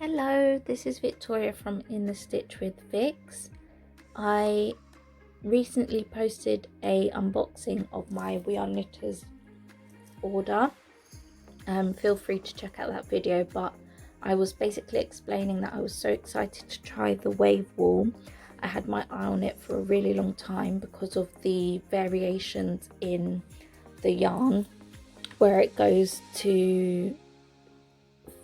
Hello, this is Victoria from In the Stitch with Vix. I recently posted a unboxing of my We Are Knitters order. Feel free to check out that video, but I was basically explaining that I was so excited to try the wave wool. I had my eye on it for a really long time because of the variations in the yarn, where it goes to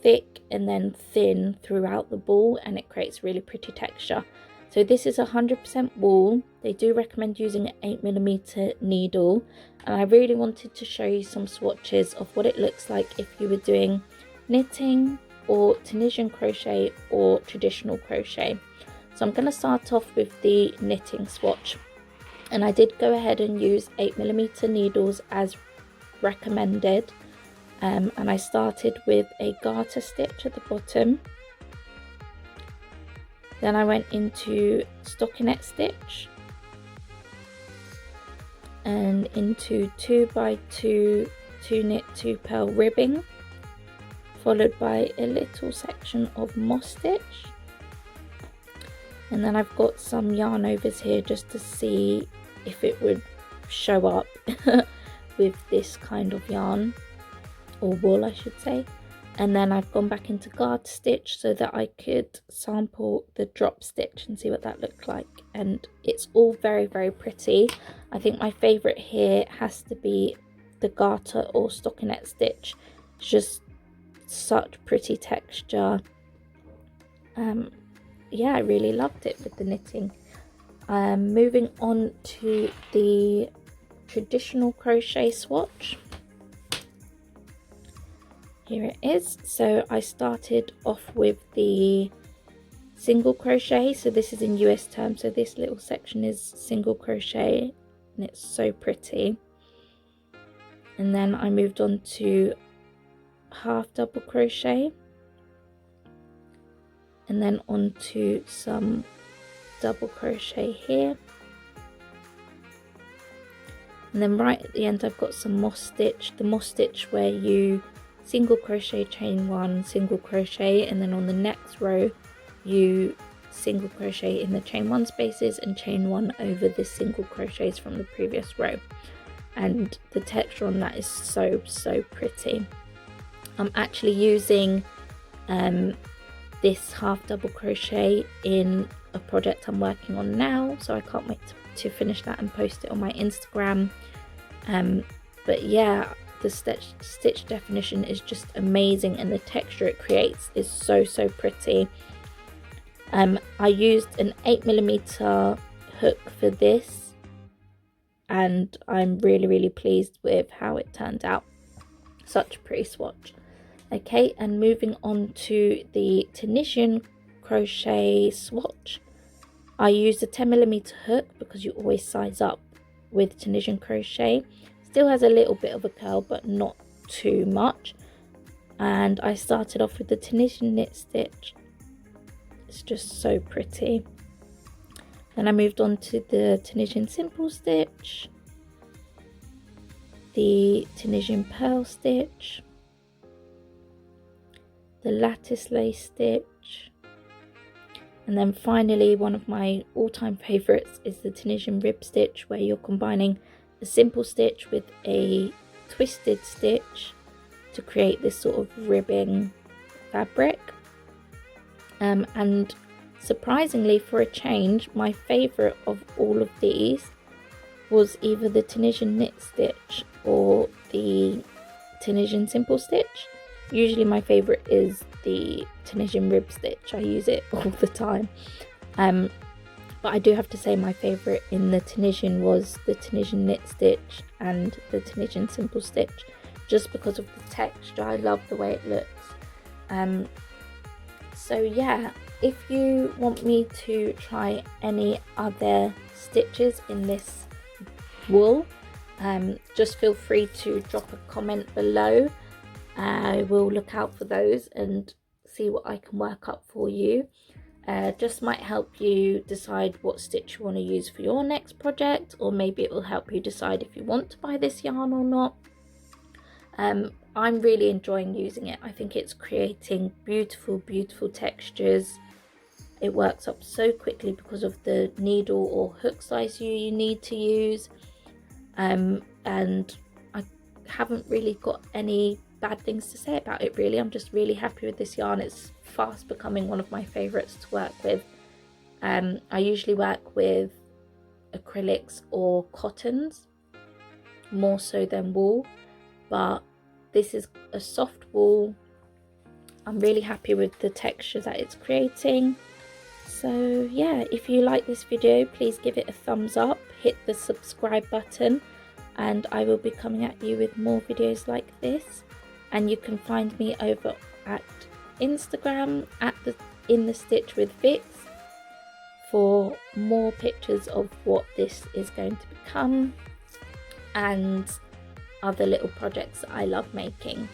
thick and then thin throughout the ball, and it creates really pretty texture. So this is 100% wool. They do recommend using an 8mm needle, and I really wanted to show you some swatches of what it looks like if you were doing knitting or Tunisian crochet or traditional crochet. So I'm going to start off with the knitting swatch, and I did go ahead and use 8mm needles as recommended. And I started with a garter stitch at the bottom. Then I went into stockinette stitch and into 2x2 2 knit 2 purl ribbing, followed by a little section of moss stitch. And then I've got some yarn overs here just to see if it would show up with this kind of yarn, or wool I should say. And then I've gone back into garter stitch so that I could sample the drop stitch and see what that looked like, and it's all very pretty. I think my favorite here has to be the garter or stockinette stitch. It's just such pretty texture. Yeah, I really loved it with the knitting. Moving on to the traditional crochet swatch. Here it is. So I started off with the single crochet. So this is in US terms, so this little section is single crochet, and it's so pretty. And then I moved on to half double crochet, and then on to some double crochet here. And then right at the end I've got some moss stitch, the moss stitch where you single crochet, chain one, single crochet, and then on the next row you single crochet in the chain one spaces and chain one over the single crochets from the previous row. And the texture on that is so pretty. I'm actually using this half double crochet in a project I'm working on now, so I can't wait to finish that and post it on my Instagram. But yeah, the stitch definition is just amazing, and the texture it creates is so pretty. I used an 8mm hook for this, and I'm really pleased with how it turned out. Such a pretty swatch. Okay, and moving on to the Tunisian crochet swatch. I used a 10mm hook because you always size up with Tunisian crochet. Still has a little bit of a curl, but not too much. And I started off with the Tunisian knit stitch. It's just so pretty. Then I moved on to the Tunisian simple stitch, the Tunisian purl stitch, the lattice lace stitch, and then finally one of my all-time favorites is the Tunisian rib stitch, where you're combining a simple stitch with a twisted stitch to create this sort of ribbing fabric. And surprisingly, for a change, my favorite of all of these was either the Tunisian knit stitch or the Tunisian simple stitch. Usually my favorite is the Tunisian rib stitch. I use it all the time. But I do have to say my favorite in the Tunisian was the Tunisian knit stitch and the Tunisian simple stitch, just because of the texture. I love the way it looks. So yeah, if you want me to try any other stitches in this wool, just feel free to drop a comment below. I will look out for those and see what I can work up for you. Just might help you decide what stitch you want to use for your next project, or maybe it will help you decide if you want to buy this yarn or not. I'm really enjoying using it. I think it's creating beautiful, beautiful textures. It works up so quickly because of the needle or hook size you need to use. And I haven't really got any bad things to say about it really. I'm just really happy with this yarn. It's fast becoming one of my favorites to work with. I usually work with acrylics or cottons more so than wool, but this is a soft wool. I'm really happy with the texture that it's creating. So yeah, if you like this video, please give it a thumbs up, hit the subscribe button, and I will be coming at you with more videos like this. And you can find me over at Instagram at In the Stitch with Vix for more pictures of what this is going to become and other little projects that I love making.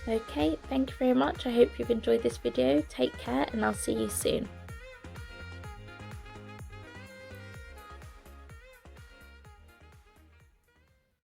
Okay, thank you very much. I hope you've enjoyed this video. Take care and I'll see you soon.